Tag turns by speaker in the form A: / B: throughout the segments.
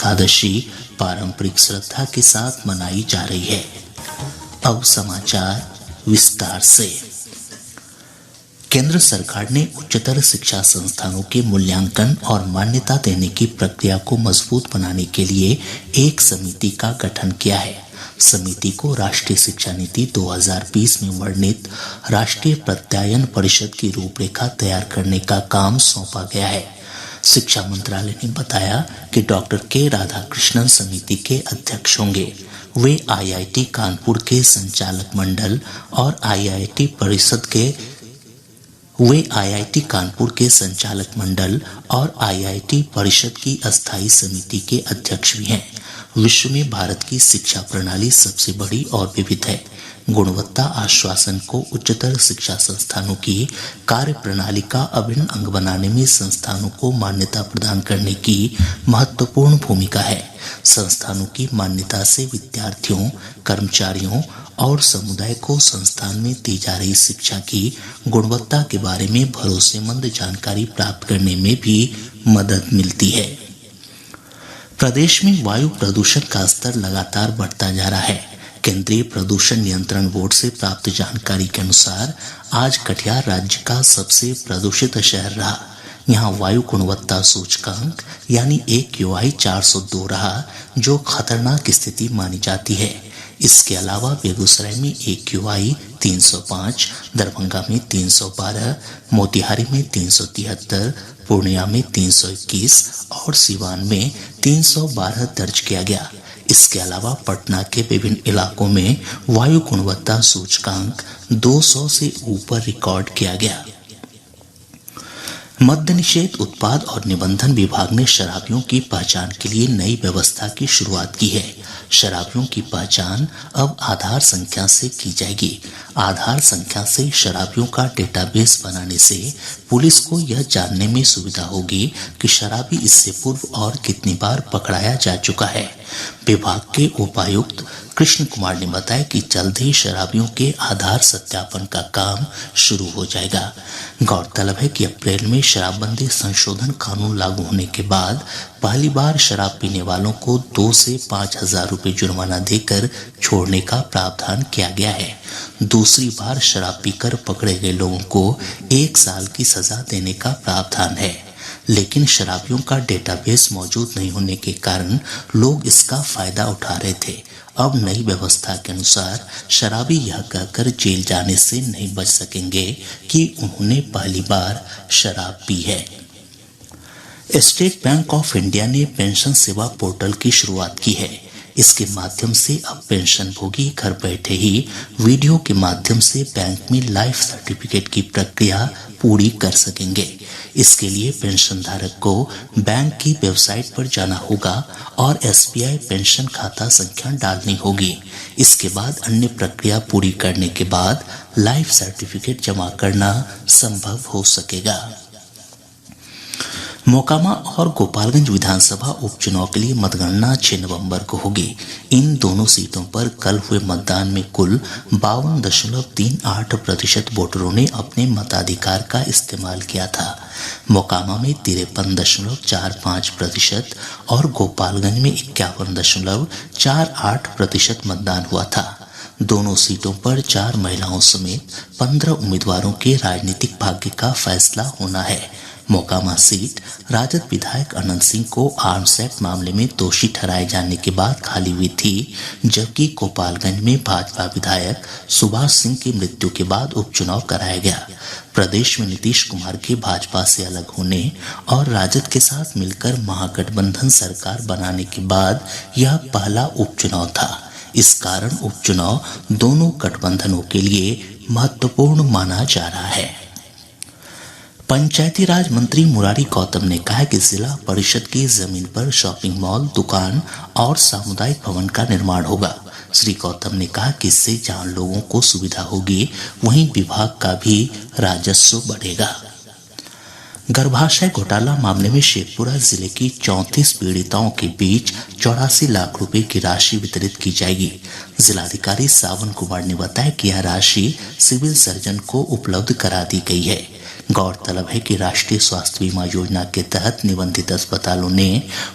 A: एकादशी पारंपरिक श्रद्धा के साथ मनाई जा रही है। अब समाचार विस्तार से। केंद्र सरकार ने उच्चतर शिक्षा संस्थानों के मूल्यांकन और मान्यता देने की प्रक्रिया को मजबूत बनाने के लिए एक समिति का गठन किया है। समिति को राष्ट्रीय शिक्षा नीति 2020 में वर्णित राष्ट्रीय प्रत्यायन परिषद की रूपरेखा तैयार करने का काम सौंपा गया है। शिक्षा मंत्रालय ने बताया कि डॉक्टर के राधाकृष्णन समिति के अध्यक्ष होंगे। वे आईआईटी कानपुर के संचालक मंडल और आईआईटी परिषद की अस्थायी समिति के अध्यक्ष भी हैं। विश्व में भारत की शिक्षा प्रणाली सबसे बड़ी और विविध है। गुणवत्ता आश्वासन को उच्चतर शिक्षा संस्थानों की कार्य प्रणाली का अभिन्न अंग बनाने में संस्थानों को मान्यता प्रदान करने की महत्वपूर्ण भूमिका है। संस्थानों की मान्यता से विद्यार्थियों, कर्मचारियों और समुदाय को संस्थान में दी जा रही शिक्षा की गुणवत्ता के बारे में भरोसेमंद जानकारी प्राप्त करने में भी मदद मिलती है। प्रदेश में वायु प्रदूषण का स्तर लगातार बढ़ता जा रहा है। केंद्रीय प्रदूषण नियंत्रण बोर्ड से प्राप्त जानकारी के अनुसार आज कटिहार राज्य का सबसे प्रदूषित शहर रहा। यहाँ वायु गुणवत्ता सूचकांक यानी AQI 402 रहा, जो खतरनाक स्थिति मानी जाती है। इसके अलावा बेगूसराय में AQI 305, दरभंगा में 312, मोतिहारी में 373, पूर्णिया में 321 और सिवान में 312 दर्ज किया गया। इसके अलावा पटना के विभिन्न इलाकों में वायु गुणवत्ता सूचकांक 200 से ऊपर रिकॉर्ड किया गया। मद्य निषेध उत्पाद और निबंधन विभाग ने शराबियों की पहचान के लिए नई व्यवस्था की शुरुआत की है। शराबियों की पहचान अब आधार संख्या से की जाएगी। आधार संख्या से शराबियों का डेटाबेस बनाने से पुलिस को यह जानने में सुविधा होगी कि शराबी इससे पूर्व और कितनी बार पकड़ाया जा चुका है। विभाग के उपायुक्त कृष्ण कुमार ने बताया कि जल्द ही शराबियों के आधार सत्यापन का काम शुरू हो जाएगा। गौरतलब है कि अप्रैल में शराबबंदी संशोधन कानून लागू होने के बाद पहली बार शराब पीने वालों को 2 से 5,000 रुपए जुर्माना देकर छोड़ने का प्रावधान किया गया है। दूसरी बार शराब पीकर पकड़े गए लोगों को 1 साल की सजा देने का प्रावधान है। लेकिन शराबियों का डेटाबेस मौजूद नहीं होने के कारण लोग इसका फायदा उठा रहे थे। अब नई व्यवस्था के अनुसार शराबी यह कहकर जेल जाने से नहीं बच सकेंगे कि उन्होंने पहली बार शराब पी है। स्टेट बैंक ऑफ इंडिया ने पेंशन सेवा पोर्टल की शुरुआत की है। इसके माध्यम से अब पेंशन भोगी घर बैठे ही वीडियो के माध्यम से बैंक में लाइफ सर्टिफिकेट की प्रक्रिया पूरी कर सकेंगे। इसके लिए पेंशन धारक को बैंक की वेबसाइट पर जाना होगा और SBI पेंशन खाता संख्या डालनी होगी। इसके बाद अन्य प्रक्रिया पूरी करने के बाद लाइफ सर्टिफिकेट जमा करना संभव हो सकेगा। मोकामा और गोपालगंज विधानसभा उपचुनाव के लिए मतगणना 6 नवंबर को होगी। इन दोनों सीटों पर कल हुए मतदान में कुल 52.38% वोटरों ने अपने मताधिकार का इस्तेमाल किया था। मोकामा में 53.45% और गोपालगंज में 51.48% मतदान हुआ था। दोनों सीटों पर 4 महिलाओं समेत 15 उम्मीदवारों के राजनीतिक भाग्य का फैसला होना है। मोकामा सीट राजद विधायक अनंत सिंह को आर्म्स एक्ट मामले में दोषी ठहराए जाने के बाद खाली हुई थी, जबकि गोपालगंज में भाजपा विधायक सुभाष सिंह की मृत्यु के बाद उपचुनाव कराया गया। प्रदेश में नीतीश कुमार के भाजपा से अलग होने और राजद के साथ मिलकर महागठबंधन सरकार बनाने के बाद यह पहला उपचुनाव था। इस कारण उपचुनाव दोनों गठबंधनों के लिए महत्वपूर्ण माना जा रहा है। पंचायती राज मंत्री मुरारी गौतम ने कहा कि जिला परिषद की जमीन पर शॉपिंग मॉल, दुकान और सामुदायिक भवन का निर्माण होगा। श्री गौतम ने कहा कि इससे जहां लोगों को सुविधा होगी, वहीं विभाग का भी राजस्व बढ़ेगा। गर्भाशय घोटाला मामले में शेखपुरा जिले की 34 पीड़िताओं के बीच 84 लाख रुपए की राशि वितरित की जाएगी। जिलाधिकारी सावन कुमार ने बताया कि यह राशि सिविल सर्जन को उपलब्ध करा दी गई है। गौरतलब है कि राष्ट्रीय स्वास्थ्य बीमा योजना के तहत निबंधित अस्पतालों ने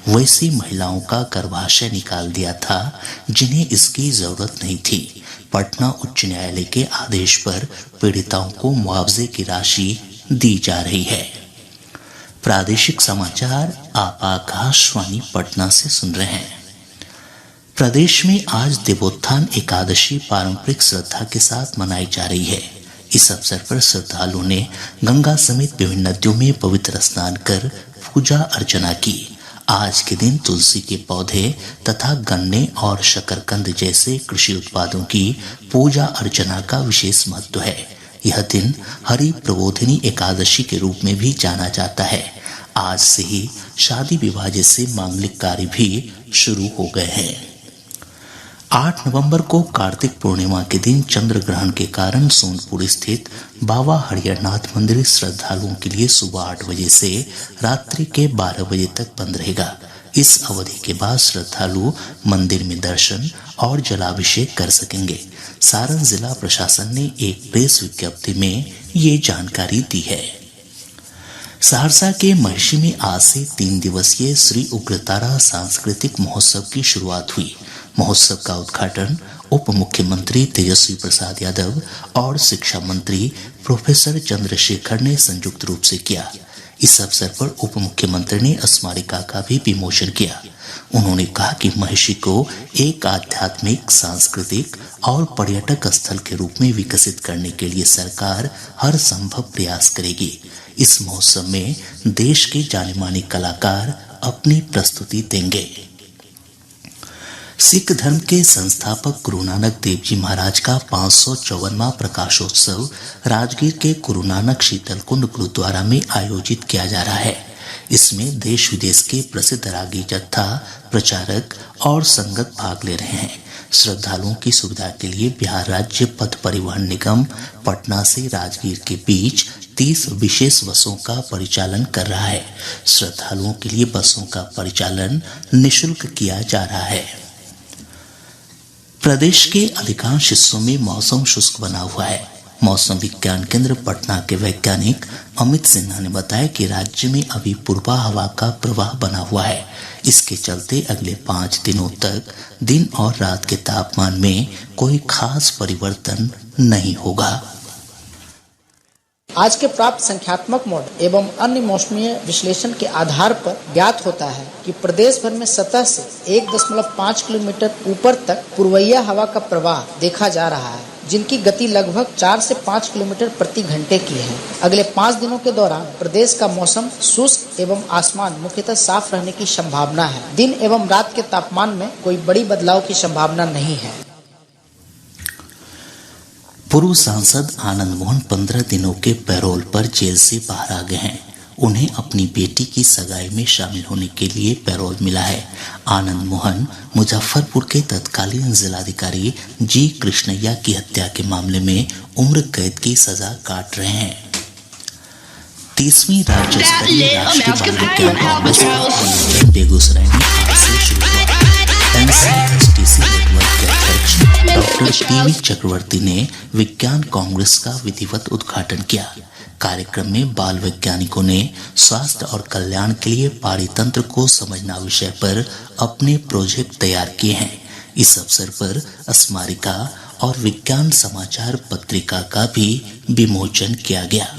A: वैसी महिलाओं का गर्भाशय निकाल दिया था जिन्हें इसकी जरूरत नहीं थी। पटना उच्च न्यायालय के आदेश पर पीड़िताओं को मुआवजे की राशि दी जा रही है। प्रादेशिक समाचार आप आकाशवाणी पटना से सुन रहे हैं। प्रदेश में आज देवोत्थान एकादशी पारंपरिक श्रद्धा के साथ मनाई जा रही है। इस अवसर पर श्रद्धालुओं ने गंगा समेत विभिन्न नदियों में पवित्र स्नान कर पूजा अर्चना की। आज के दिन तुलसी के पौधे तथा गन्ने और शकरकंद जैसे कृषि उत्पादों की पूजा अर्चना का विशेष महत्व है। यह दिन हरि प्रबोधिनी एकादशी के रूप में भी जाना जाता है। आज से ही शादी विवाह जैसे मांगलिक कार्य भी शुरू हो गए हैं। 8 नवंबर को कार्तिक पूर्णिमा के दिन चंद्र ग्रहण के कारण सोनपुर स्थित बाबा हरिहरनाथ मंदिर श्रद्धालुओं के लिए सुबह 8 बजे से रात्रि के 12 बजे तक बंद रहेगा। इस अवधि के बाद श्रद्धालु मंदिर में दर्शन और जलाभिषेक कर सकेंगे। सारण जिला प्रशासन ने एक प्रेस विज्ञप्ति में ये जानकारी दी है। सहरसा के महिषी में आज से 3 दिवसीय श्री उग्रतारा सांस्कृतिक महोत्सव की शुरुआत हुई। महोत्सव का उद्घाटन उप मुख्यमंत्री तेजस्वी प्रसाद यादव और शिक्षा मंत्री प्रोफेसर चंद्रशेखर ने संयुक्त रूप से किया। इस अवसर पर उप मुख्यमंत्री ने स्मारिका का भी विमोचन किया। उन्होंने कहा कि महिषी को एक आध्यात्मिक, सांस्कृतिक और पर्यटक स्थल के रूप में विकसित करने के लिए सरकार हर संभव प्रयास करेगी। इस महोत्सव में देश के जाने माने कलाकार अपनी प्रस्तुति देंगे। सिख धर्म के संस्थापक गुरु नानक देव जी महाराज का 554वां प्रकाशोत्सव राजगीर के गुरु नानक शीतल कुंड गुरुद्वारा में आयोजित किया जा रहा है। इसमें देश विदेश के प्रसिद्ध रागी जत्था, प्रचारक और संगत भाग ले रहे हैं। श्रद्धालुओं की सुविधा के लिए बिहार राज्य पथ परिवहन निगम पटना से राजगीर के बीच 30 विशेष बसों का परिचालन कर रहा है। श्रद्धालुओं के लिए बसों का परिचालन निःशुल्क किया जा रहा है। प्रदेश के अधिकांश हिस्सों में मौसम शुष्क बना हुआ है। मौसम विज्ञान केंद्र पटना के वैज्ञानिक अमित सिन्हा ने बताया कि राज्य में अभी पूर्वा हवा का प्रवाह बना हुआ है। इसके चलते अगले 5 दिनों तक दिन और रात के तापमान में कोई खास परिवर्तन नहीं होगा।
B: आज के प्राप्त संख्यात्मक मॉडल एवं अन्य मौसमीय विश्लेषण के आधार पर ज्ञात होता है कि प्रदेश भर में सतह से 1.5 किलोमीटर ऊपर तक पूर्वइया हवा का प्रवाह देखा जा रहा है, जिनकी गति लगभग 4 से 5 किलोमीटर प्रति घंटे की है। अगले 5 दिनों के दौरान प्रदेश का मौसम शुष्क एवं आसमान मुख्यतः साफ रहने की संभावना है। दिन एवं रात के तापमान में कोई बड़ी बदलाव की संभावना नहीं है।
A: पूर्व सांसद आनंद मोहन 15 दिनों के पैरोल पर जेल से बाहर आ गए हैं। उन्हें अपनी बेटी की सगाई में शामिल होने के लिए पैरोल मिला है। आनंद मोहन मुजफ्फरपुर के तत्कालीन जिलाधिकारी जी कृष्णैया की हत्या के मामले में उम्र कैद की सजा काट रहे हैं। 30वीं राज्य स्तरीय राष्ट्रीय बाल विज्ञान कांग्रेस बेगूसराय में आज से शुरू हुआ। NCSTC नेटवर्क के अध्यक्ष डॉक्टर टीवी चक्रवर्ती ने विज्ञान कांग्रेस का विधिवत उद्घाटन किया। कार्यक्रम में बाल वैज्ञानिकों ने स्वास्थ्य और कल्याण के लिए पारितंत्र को समझना विषय पर अपने प्रोजेक्ट तैयार किए हैं। इस अवसर पर स्मारिका और विज्ञान समाचार पत्रिका का भी विमोचन किया गया।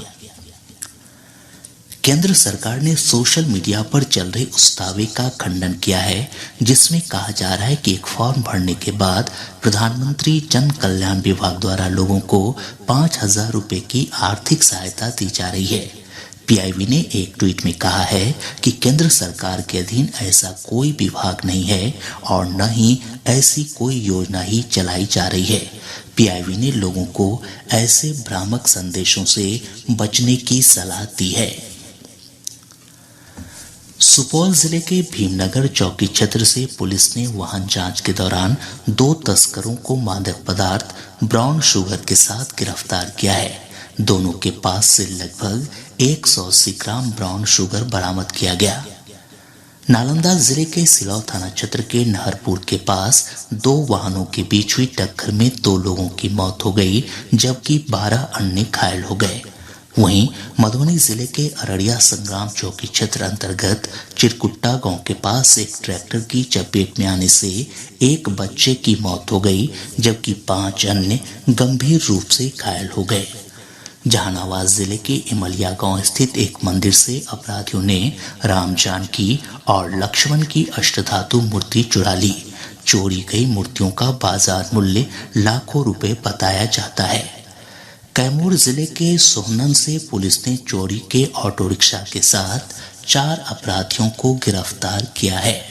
A: केंद्र सरकार ने सोशल मीडिया पर चल रहे उस दावे का खंडन किया है जिसमें कहा जा रहा है कि एक फॉर्म भरने के बाद प्रधानमंत्री जन कल्याण विभाग द्वारा लोगों को 5,000 रुपए की आर्थिक सहायता दी जा रही है। पीआईबी ने एक ट्वीट में कहा है कि केंद्र सरकार के अधीन ऐसा कोई विभाग नहीं है और न ही ऐसी कोई योजना ही चलाई जा रही है। पीआईबी ने लोगों को ऐसे भ्रामक संदेशों से बचने की सलाह दी है। सुपौल जिले के भीमनगर चौकी क्षेत्र से पुलिस ने वाहन जांच के दौरान 2 तस्करों को मादक पदार्थ ब्राउन शुगर के साथ गिरफ्तार किया है। दोनों के पास से लगभग 180 ग्राम ब्राउन शुगर बरामद किया गया। नालंदा जिले के सिलौर थाना क्षेत्र के नहरपुर के पास 2 वाहनों के बीच हुई टक्कर में 2 लोगों की मौत हो गई जबकि 12 अन्य घायल हो गए। वहीं मधुबनी जिले के अररिया संग्राम चौकी क्षेत्र अंतर्गत चिरकुट्टा गांव के पास एक ट्रैक्टर की चपेट में आने से एक बच्चे की मौत हो गई, जबकि 5 अन्य गंभीर रूप से घायल हो गए। जहानाबाद जिले के इमलिया गांव स्थित एक मंदिर से अपराधियों ने राम जानकी और लक्ष्मण की अष्टधातु मूर्ति चुरा ली। चोरी गई मूर्तियों का बाजार मूल्य लाखों रुपए बताया जाता है। कैमूर जिले के सोहनन से पुलिस ने चोरी के ऑटो रिक्शा के साथ 4 अपराधियों को गिरफ्तार किया है।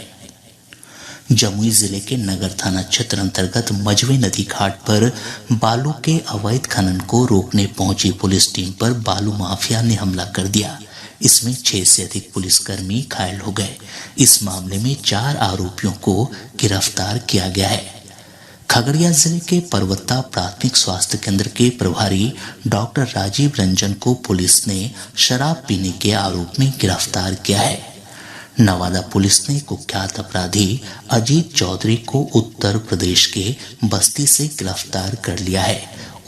A: जमुई जिले के नगर थाना क्षेत्र अंतर्गत मजवे नदी घाट पर बालू के अवैध खनन को रोकने पहुंची पुलिस टीम पर बालू माफिया ने हमला कर दिया। इसमें 6 से अधिक पुलिसकर्मी घायल हो गए। इस मामले में 4 आरोपियों को गिरफ्तार किया गया है। खगड़िया जिले के परवत्ता प्राथमिक स्वास्थ्य केंद्र के प्रभारी डॉक्टर राजीव रंजन को पुलिस ने शराब पीने के आरोप में गिरफ्तार किया है। नवादा पुलिस ने कुख्यात अपराधी अजीत चौधरी को उत्तर प्रदेश के बस्ती से गिरफ्तार कर लिया है।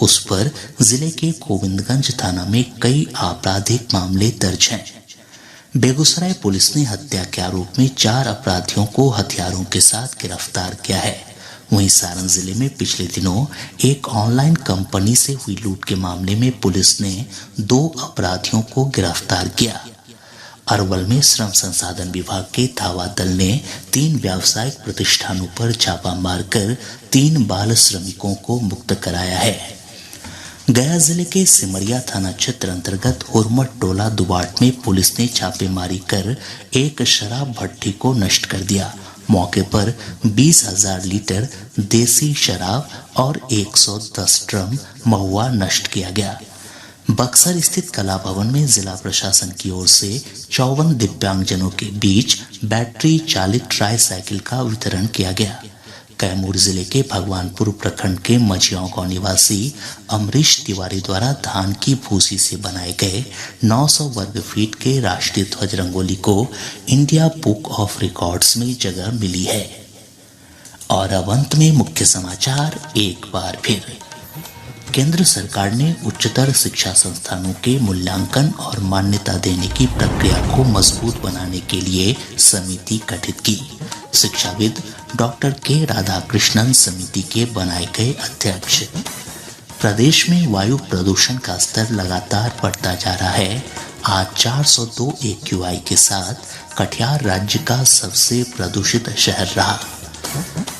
A: उस पर जिले के गोविंदगंज थाना में कई आपराधिक मामले दर्ज हैं। बेगूसराय पुलिस ने हत्या के आरोप में 4 अपराधियों को हथियारों के साथ गिरफ्तार किया है। वहीं सारण जिले में पिछले दिनों एक ऑनलाइन कंपनी से हुई लूट के मामले में पुलिस ने 2 अपराधियों को गिरफ्तार किया। अरवल में श्रम संसाधन विभाग के धावा दल ने 3 व्यावसायिक प्रतिष्ठानों पर छापा मारकर 3 बाल श्रमिकों को मुक्त कराया है। गया जिले के सिमरिया थाना क्षेत्र अंतर्गत उर्मट टोला दुबाट में पुलिस ने छापेमारी कर एक शराब भट्टी को नष्ट कर दिया। मौके पर 20,000 लीटर देसी शराब और 110 ड्रम महुआ नष्ट किया गया। बक्सर स्थित कला भवन में जिला प्रशासन की ओर से 54 दिव्यांगजनों के बीच बैटरी चालित ट्राई साइकिल का वितरण किया गया। कैमूर जिले के भगवानपुर प्रखंड के मझियाओं गांव निवासी अमरीश तिवारी द्वारा धान की भूसी से बनाए गए 900 वर्ग फीट के राष्ट्रीय ध्वज रंगोली को इंडिया बुक ऑफ रिकॉर्ड्स में जगह मिली है। और अब अंत में मुख्य समाचार एक बार फिर। केंद्र सरकार ने उच्चतर शिक्षा संस्थानों के मूल्यांकन और मान्यता देने की प्रक्रिया को मजबूत बनाने के लिए समिति गठित की। शिक्षाविद डॉक्टर के राधाकृष्णन समिति के बनाए गए अध्यक्ष। प्रदेश में वायु प्रदूषण का स्तर लगातार बढ़ता जा रहा है। आज 402 AQI के साथ कटिहार राज्य का सबसे प्रदूषित शहर रहा।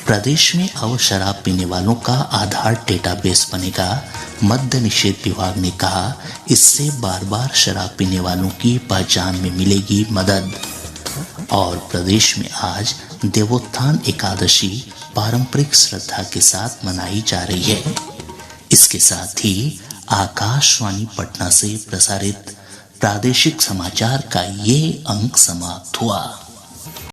A: प्रदेश में अब शराब पीने वालों का आधार डेटाबेस बनेगा। मद्य निषेध विभाग ने कहा, इससे बार बार शराब पीने वालों की पहचान में मिलेगी मदद। और प्रदेश में आज देवोत्थान एकादशी पारंपरिक श्रद्धा के साथ मनाई जा रही है। इसके साथ ही आकाशवाणी पटना से प्रसारित प्रादेशिक समाचार का ये अंक समाप्त हुआ।